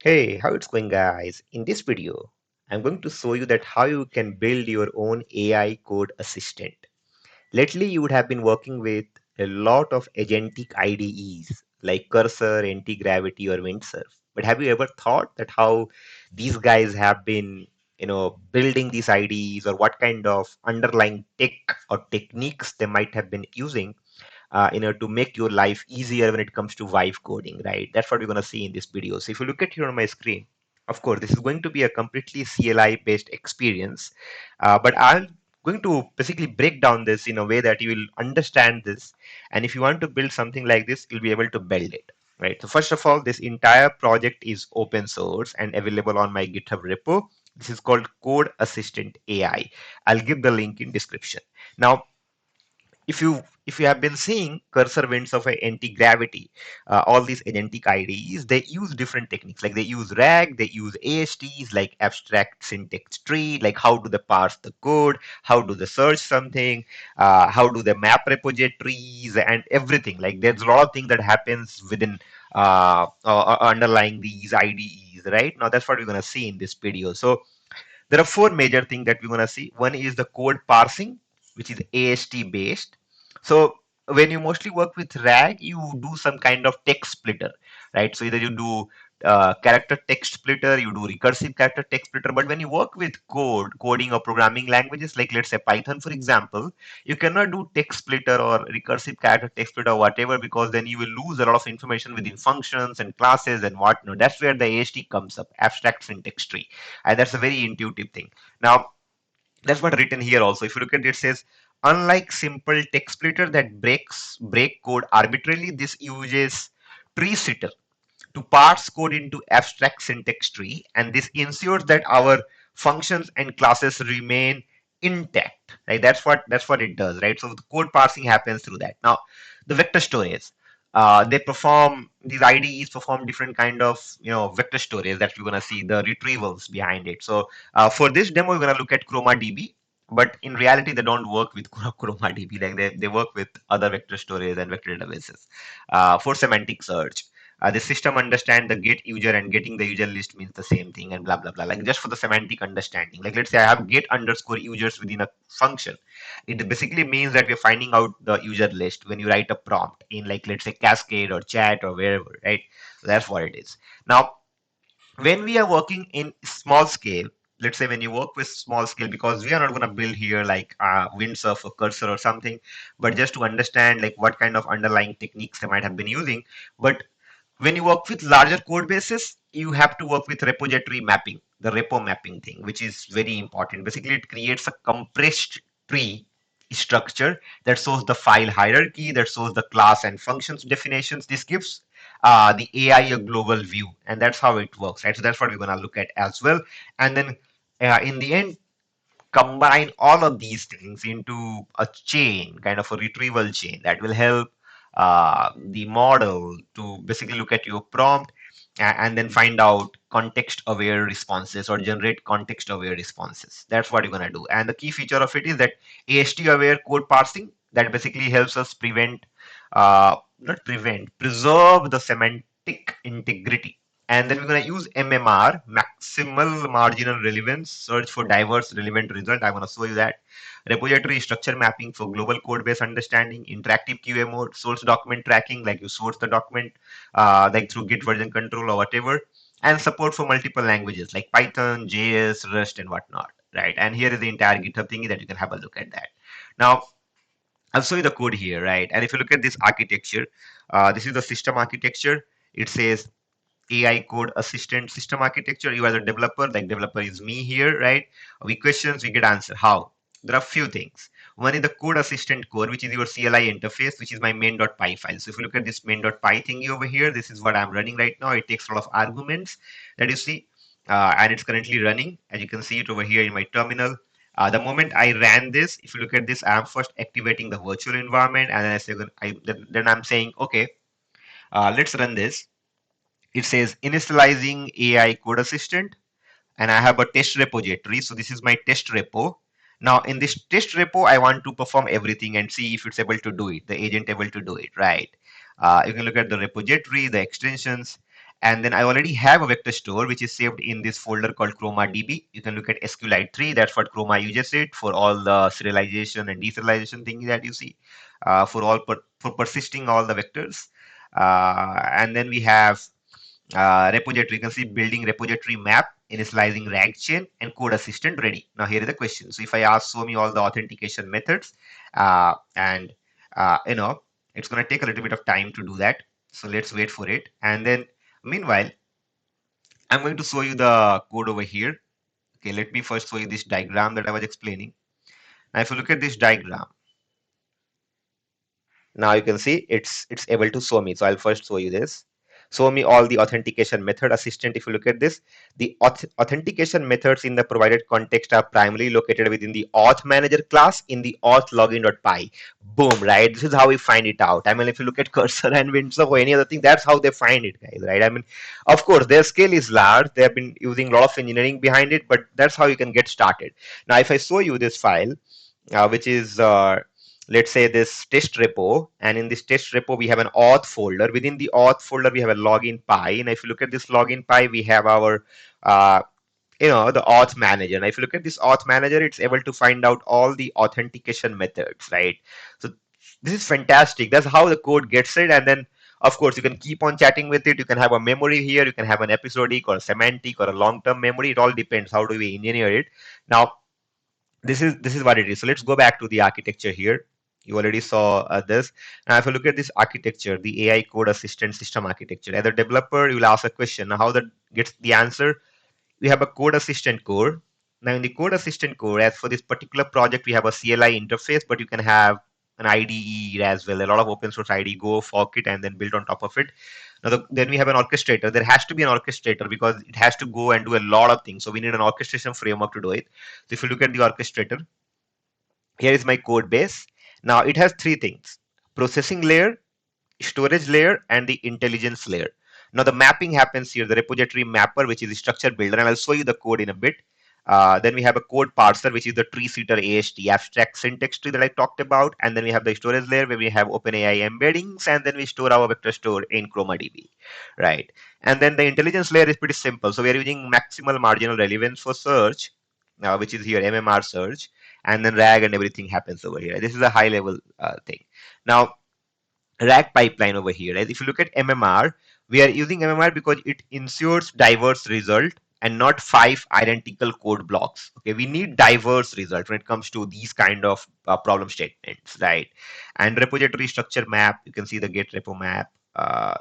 Hey, how it's going, guys? In this video, I'm going to show you that how you can build your own AI code assistant. Lately, you would have been working with a lot of agentic IDEs like Cursor, Antigravity, or Windsurf. But have you ever thought that how these guys have been, building these IDEs, or what kind of underlying tech or techniques they might have been using to make your life easier when it comes to vibe coding, right? That's what we're going to see in this video. So if you look at here on my screen, of course, this is going to be a completely CLI based experience, but I'm going to basically break down this in a way that you will understand this. And if you want to build something like this, you'll be able to build it. Right. So first of all, this entire project is open source and available on my GitHub repo. This is called Code Assistant AI. I'll give the link in description. Now, if you have been seeing cursor winds of a anti-gravity, all these agentic IDEs, they use different techniques. Like they use RAG, they use ASTs, like abstract syntax tree, like how do they parse the code, how do they search something, how do they map repositories and everything. Like there's a lot of things that happens within underlying these IDEs, right? Now that's what we're gonna see in this video. So there are four major things that we're going to see. One is the code parsing, which is AST based. So when you mostly work with RAG, you do some kind of text splitter, right? So either you do character text splitter, you do recursive character text splitter. But when you work with coding or programming languages, like let's say Python, for example, you cannot do text splitter or recursive character text splitter or whatever, because then you will lose a lot of information within functions and classes and whatnot. That's where the AST comes up, abstract syntax tree, and that's a very intuitive thing. Now that's what written here also. If you look at it, it says unlike simple text splitter that break code arbitrarily, this uses tree sitter to parse code into abstract syntax tree, and this ensures that our functions and classes remain intact, right? That's what it does, right? So the code parsing happens through that. Now the vector storage, they perform, these IDEs perform different kind of vector storage that we're going to see the retrievals behind it. So for this demo we're going to look at ChromaDB, but in reality they don't work with ChromaDB. Like they work with other vector storage and vector databases. For semantic search, the system understand the get user, and getting the user list means the same thing, and blah blah blah, like just for the semantic understanding. Like let's say I have get underscore users within a function, it basically means that we're finding out the user list when you write a prompt in, like let's say Cascade or chat or wherever, right? So that's what it is. Now when we are working in small scale, let's say when you work with small scale, because we are not going to build here like Windsurf or Cursor or something, but just to understand like what kind of underlying techniques they might have been using. But when you work with larger code bases, you have to work with repository mapping, the repo mapping thing, which is very important. Basically, it creates a compressed tree structure that shows the file hierarchy, that shows the class and functions definitions. This gives the AI a global view, and that's how it works, right? So that's what we're going to look at as well. And then in the end, combine all of these things into a chain, kind of a retrieval chain that will help the model to basically look at your prompt and then find out context aware responses or generate context aware responses. That's what you're going to do. And the key feature of it is that AST aware code parsing that basically helps us not prevent, preserve the semantic integrity. And then we're going to use MMR, maximal marginal relevance, search for diverse relevant result. I'm going to show you that. Repository structure mapping for global code base understanding, interactive QA mode, source document tracking, like you source the document like through Git version control or whatever, and support for multiple languages like Python, JS, Rust, and whatnot, right? And here is the entire GitHub thingy that you can have a look at that. Now, I'll show you the code here, right? And if you look at this architecture, this is the system architecture. It says AI code assistant system architecture. You as a developer, like developer is me here, right? We questions, we get answer. How? There are few things. One is the code assistant core, which is your CLI interface, which is my main.py file. So if you look at this main.py thingy over here, this is what I'm running right now. It takes a lot of arguments that you see, and it's currently running. As you can see it over here in my terminal. The moment I ran this, if you look at this, I'm first activating the virtual environment, and then then I'm saying, okay, let's run this. It says initializing AI code assistant, and I have a test repository. So this is my test repo. Now in this test repo, I want to perform everything and see if it's able to do it, the agent able to do it, right? You can look at the repository, the extensions, And then I already have a vector store which is saved in this folder called ChromaDB. You can look at SQLite 3. That's what Chroma uses it for all the serialization and deserialization things that you see, for persisting all the vectors. And then we have repository. You can see building repository map, initializing RAG chain, and code assistant ready. Now here is the question. So if I ask show me all the authentication methods, and it's going to take a little bit of time to do that. So let's wait for it. And then meanwhile, I'm going to show you the code over here. Okay, let me first show you this diagram that I was explaining. Now if you look at this diagram, now you can see it's able to show me. So I'll first show you this. Show me all the authentication method assistant. If you look at this, the authentication methods in the provided context are primarily located within the auth manager class in the auth login.py. Boom, right? This is how we find it out. I mean, if you look at cursor and Windsurf or any other thing, that's how they find it, guys, right? I mean, of course, their scale is large. They have been using a lot of engineering behind it, but that's how you can get started. Now, if I show you this file, which is let's say this test repo, and in this test repo we have an auth folder. Within the auth folder we have a login py, and if you look at this login py, we have our the auth manager. Now if you look at this auth manager, it's able to find out all the authentication methods, right? So this is fantastic. That's how the code gets it. And then of course you can keep on chatting with it. You can have a memory here, you can have an episodic or a semantic or a long-term memory. It all depends how do we engineer it. Now this is what it is. So let's go back to the architecture here. You already saw this. Now, if you look at this architecture, the AI code assistant system architecture, as a developer, you will ask a question. Now, how that gets the answer? We have a code assistant core. Now, in the code assistant core, as for this particular project, we have a CLI interface, but you can have an IDE as well. A lot of open source IDE, go fork it and then build on top of it. Now, then we have an orchestrator. There has to be an orchestrator because it has to go and do a lot of things. So we need an orchestration framework to do it. So if you look at the orchestrator, here is my code base. Now it has three things: processing layer, storage layer, and the intelligence layer. Now the mapping happens here, the repository mapper, which is the structure builder, and I'll show you the code in a bit. Then we have a code parser, which is the tree seater AST, abstract syntax tree that I talked about. And then we have the storage layer where we have OpenAI embeddings, and then we store our vector store in ChromaDB, right? And then the intelligence layer is pretty simple. So we are using maximal marginal relevance for search, which is here MMR search, and then RAG and everything happens over here. This is a high level thing. Now RAG pipeline over here, right? If you look at MMR, we are using MMR because it ensures diverse result and not 5 identical code blocks. Okay, we need diverse result when it comes to these kind of problem statements, right? And repository structure map, you can see the get repo map.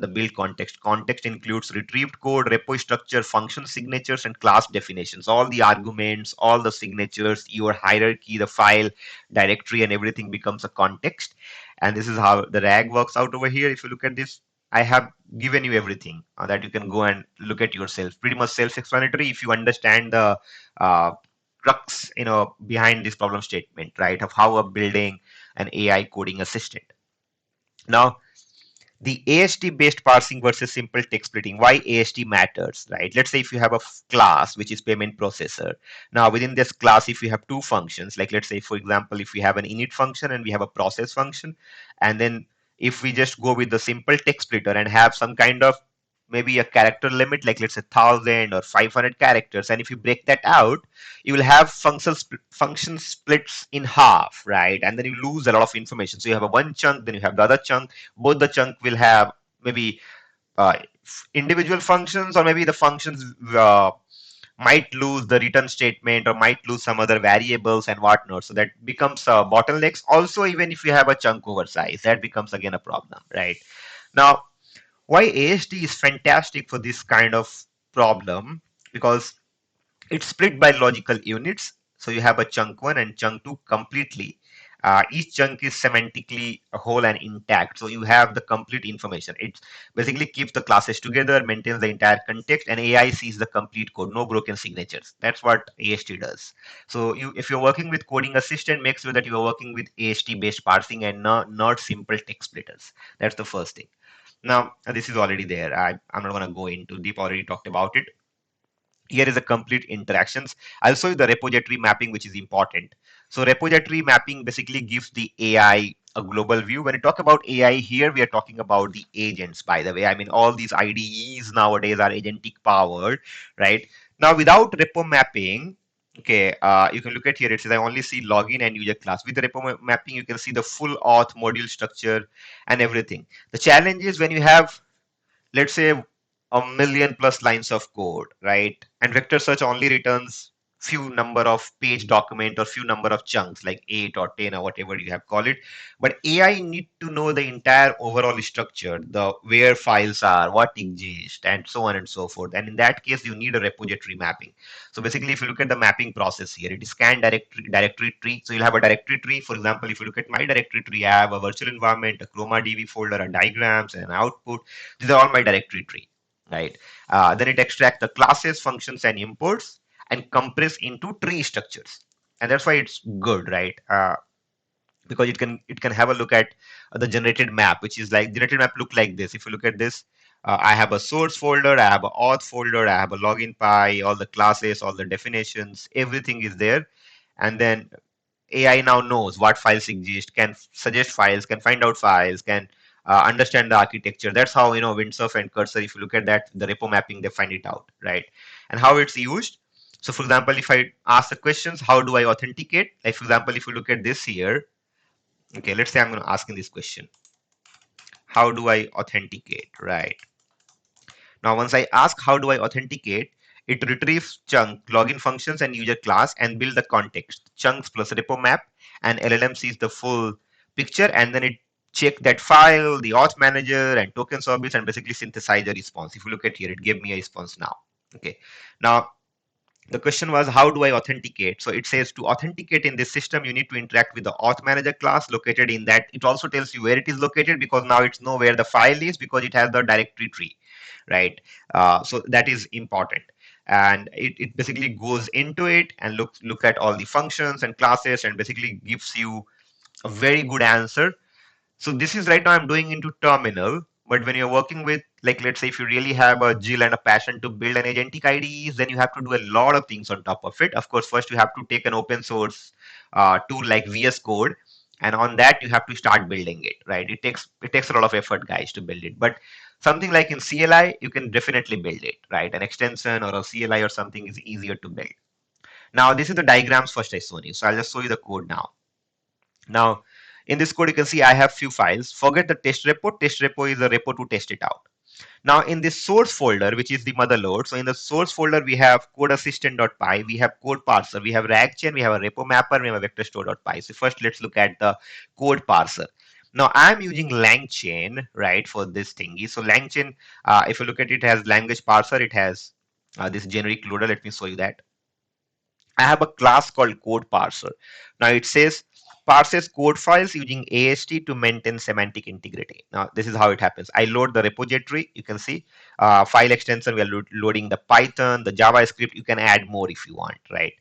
The build context. Context includes retrieved code, repo structure, function signatures, and class definitions. All the arguments, all the signatures, your hierarchy, the file, directory, and everything becomes a context. And this is how the RAG works out over here. If you look at this, I have given you everything that you can go and look at yourself. Pretty much self-explanatory if you understand the uh, crux, behind this problem statement, right? Of how we're building an AI coding assistant. Now, the AST-based parsing versus simple text splitting. Why AST matters, right? Let's say if you have a class which is payment processor. Now within this class, if you have two functions, like let's say for example, if we have an init function and we have a process function, and then if we just go with the simple text splitter and have some kind of maybe a character limit, like let's say 1,000 or 500 characters, and if you break that out, you will have function splits in half, right? And then you lose a lot of information. So you have a one chunk, then you have the other chunk. Both the chunk will have maybe uh, individual functions, or maybe the functions might lose the return statement or might lose some other variables and whatnot. So that becomes bottlenecks. Also, even if you have a chunk oversize, that becomes again a problem, right? Now, why AST is fantastic for this kind of problem, because it's split by logical units. So you have a chunk 1 and chunk 2 completely. Each chunk is semantically whole and intact. So you have the complete information. It basically keeps the classes together, maintains the entire context, and AI sees the complete code, no broken signatures. That's what AST does. So if you're working with coding assistant, make sure that you are working with AST-based parsing and not simple text splitters. That's the first thing. Now, this is already there. I'm not going to go into deep, already talked about it. Here is a complete interactions. I'll show you the repository mapping, which is important. So repository mapping basically gives the AI a global view. When we talk about AI here, we are talking about the agents, by the way. I mean, all these IDEs nowadays are agentic powered, right? Now, without repo mapping, okay, you can look at here. It says I only see login and user class. With the repo mapping, you can see the full auth module structure and everything. The challenge is when you have, let's say, a million plus lines of code, right? And vector search only returns few number of page document or few number of chunks like 8 or 10 or whatever you have called it. But AI need to know the entire overall structure, the where files are, what exist, and so on and so forth. And in that case, you need a repository mapping. So basically, if you look at the mapping process here, it is scan directory tree. So you'll have a directory tree. For example, if you look at my directory tree, I have a virtual environment, a ChromaDB folder, a diagrams, and an output. These are all my directory tree, right? Then it extracts the classes, functions, and imports and compress into tree structures. And that's why it's good, right? Because it can have a look at the generated map, which is like generated map look like this. If you look at this, I have a source folder, I have a auth folder, I have a login py, all the classes, all the definitions, everything is there. And then AI now knows what files exist, can suggest files, can find out files, can understand the architecture. That's how, Windsurf and Cursor, if you look at that, the repo mapping, they find it out, right? And how it's used. So for example, if I ask the questions, how do I authenticate? Like for example, if you look at this here, okay, let's say I'm going to ask in this question, how do I authenticate, right? Now, once I ask how do I authenticate, it retrieves chunk, login functions, and user class and build the context, chunks plus repo map, and LLM sees the full picture, and then it check that file, the auth manager, and token service, and basically synthesize a response. If you look at here, it gave me a response now. Okay. Now, the question was, how do I authenticate? So it says to authenticate in this system, you need to interact with the auth manager class located in that. It also tells you where it is located because now it's know where the file is because it has the directory tree, right? So that is important. And it basically goes into it and look at all the functions and classes and basically gives you a very good answer. So this is right now I'm doing into terminal, but when you're working with, like, let's say if you really have a zeal and a passion to build an agentic IDEs, then you have to do a lot of things on top of it. Of course, first you have to take an open source tool like VS Code, and on that you have to start building it, right? It takes a lot of effort, guys, to build it. But something like in CLI, you can definitely build it, right? An extension or a CLI or something is easier to build. Now, this is the diagrams first I showed you. So I'll just show you the code now. Now, in this code, you can see I have few files. Forget the test repo. Test repo is a repo to test it out. Now, in this source folder, which is the mother load, so in the source folder, we have codeassistant.py, we have code parser, we have ragchain, we have a repo mapper, we have a vectorstore.py. So first, let's look at the code parser. Now, I'm using LangChain, right, for this thingy. So LangChain, if you look at it, has language parser, it has this generic loader. Let me show you that. I have a class called code parser. Now it says parses code files using AST to maintain semantic integrity. Now this is how it happens. I load the repository. You can see file extension. We are loading the Python, the JavaScript. You can add more if you want, right?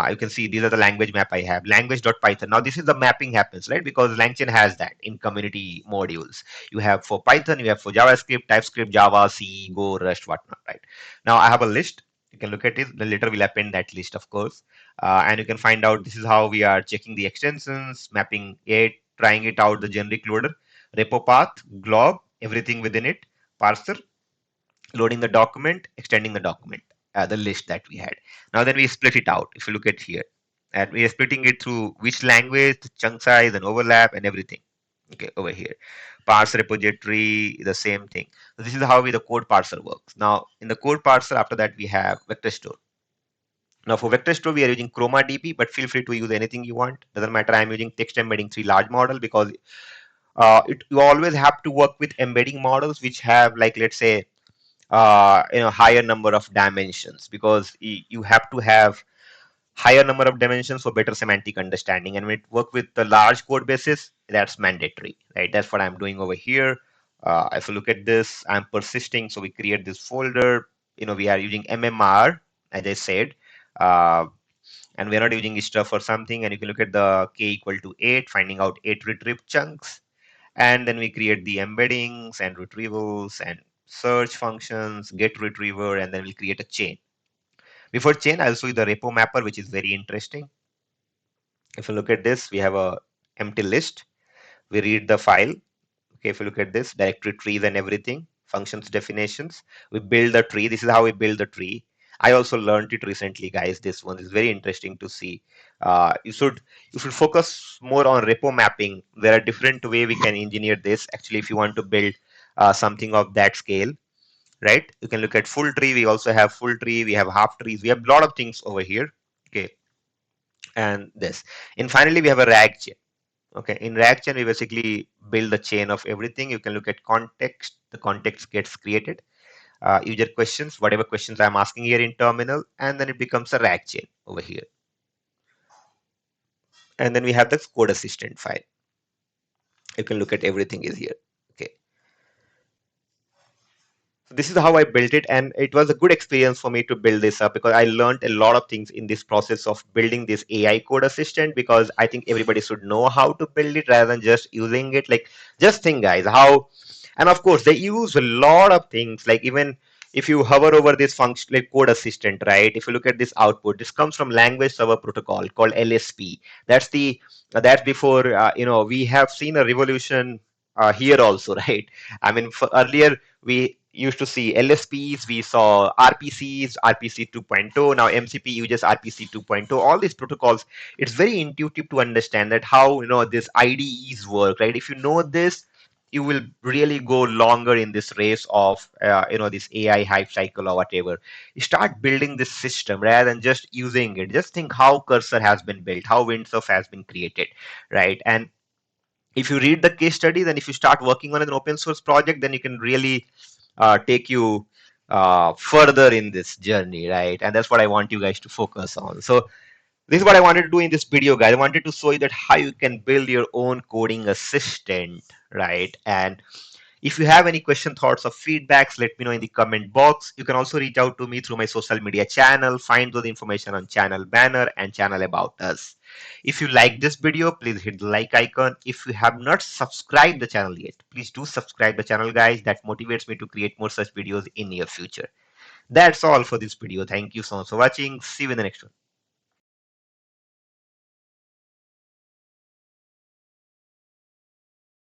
You can see these are the language map I have. Language.python. Now this is the mapping happens, right? Because LangChain has that in community modules. You have for Python, you have for JavaScript, TypeScript, Java, C, Go, Rust, whatnot, right? Now I have a list. You can look at it. Later we'll append that list, of course, and you can find out this is how we are checking the extensions, mapping it, trying it out, the generic loader, repo path, glob, everything within it, parser, loading the document, extending the document, the list that we had. Now then we split it out. If you look at here, and we are splitting it through which language, the chunk size, and overlap, and everything. Okay, over here, parse repository, the same thing. So this is how the code parser works. Now in the code parser, after that we have vector store. Now for vector store, we are using ChromaDB, but feel free to use anything you want. Doesn't matter. I'm using text embedding 3 large model because you always have to work with embedding models which have, like, let's say, higher number of dimensions, because you have to have higher number of dimensions for better semantic understanding. And when it work with the large code bases, that's mandatory, right? That's what I'm doing over here. If you look at this, I'm persisting. So we create this folder. We are using MMR, as I said, uh, and we're not using stuff or something. And you can look at the k equal to 8, finding out 8 retrieve chunks. And then we create the embeddings and retrievals and search functions, get retriever, and then we'll create a chain. Before chain, I'll show you the repo mapper, which is very interesting. If you look at this, we have a empty list. We read the file. Okay, if you look at this, directory trees and everything, functions definitions, we build the tree. This is how we build the tree. I also learned it recently, guys. This one is very interesting to see. You should focus more on repo mapping. There are different way we can engineer this. Actually, if you want to build something of that scale, right? You can look at full tree. We also have full tree. We have half trees. We have a lot of things over here. Okay, and this. And finally, we have a rag chain. Okay, in rag chain, we basically build the chain of everything. You can look at context. The context gets created. User questions, whatever questions I'm asking here in terminal, and then it becomes a rag chain over here. And then we have the code assistant file. You can look at everything is here. Okay. So this is how I built it, and it was a good experience for me to build this up because I learned a lot of things in this process of building this AI code assistant, because I think everybody should know how to build it rather than just using it. Like, just think, guys, how, and of course, they use a lot of things. Like, even if you hover over this function, like code assistant, right? If you look at this output, this comes from language server protocol called LSP. That's before, we have seen a revolution here also, right? I mean, earlier we used to see LSPs, we saw RPCs, RPC 2.0, now MCP uses RPC 2.0. All these protocols, it's very intuitive to understand that how this IDEs work, right? If you know this, you will really go longer in this race of this AI hype cycle or whatever. You start building this system rather than just using it. Just think how Cursor has been built, how Windsurf has been created, right? And if you read the case study, then if you start working on an open source project, then you can really take you further in this journey, right? And that's what I want you guys to focus on. So this is what I wanted to do in this video, guys. I wanted to show you that how you can build your own coding assistant, right? And if you have any question, thoughts, or feedbacks, let me know in the comment box. You can also reach out to me through my social media channel. Find those information on channel banner and channel about us. If you like this video, please hit the like icon. If you have not subscribed the channel yet, please do subscribe the channel, guys. That motivates me to create more such videos in near future. That's all for this video. Thank you so much for watching. See you in the next one.